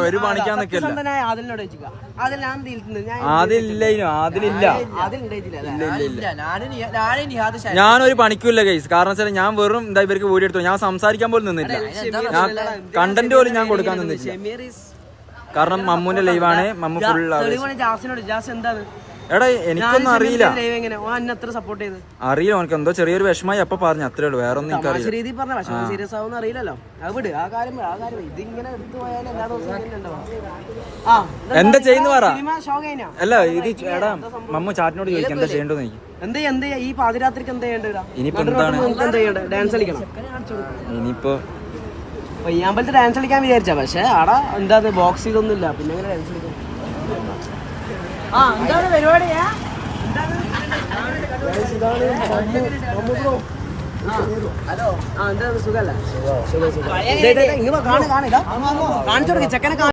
ഒരു പണിക്കാൻ നിൽക്കില്ല. ഞാനൊരു പണിക്കൂല്ല ഗൈസ്. കാരണം വെച്ചാൽ ഞാൻ വെറും എന്താ ഇവർക്ക് വീഡിയോ എടുത്തു. ഞാൻ സംസാരിക്കാൻ പോലും നിന്നില്ല. ഞാൻ കണ്ടന്റ് പോലും ഞാൻ കൊടുക്കാൻ നിന്നില്ല. കാരണം മമ്മൂന്റെ ലൈവാണ്. മമ്മൂ ഫുൾ എടാ എനിക്കൊന്നും അറിയില്ല. അറിയില്ല ഓനക്ക് എന്തോ ചെറിയൊരു വിഷമായി അപ്പൊ പറഞ്ഞു, അത്രേ ഉള്ളൂ. വേറെ ഒന്നും എന്താ ചെയ്യുന്ന പറ. അല്ല ഇത് എടാ മമ്മു ചാറ്റിനോട് ചോദിക്കാം എന്താ ചെയ്യേണ്ടത്. ഈ പാതിരാത്രിക്ക് എന്താ ചെയ്യേണ്ടത്? ഇനിയിപ്പോ എന്താണ് ഡാൻസ് കളിക്കണം. ഇനിയിപ്പോ പയ്യാമ്പലത്ത് ഡാൻസ് കളിക്കാൻ വിചാരിച്ച, പക്ഷെ അവിടെ എന്താ ബോക്സ് ചെയ്തൊന്നും ഇല്ല. പിന്നെ എങ്ങനെ ഡാൻസ് കളിക്കാം? എന്താണ് പരിപാടിയാ? ഹലോ, എന്താ സുഖല്ലേ? ഇങ്ങ് കാണിച്ചു കൊടുക്ക ചെക്കനെ.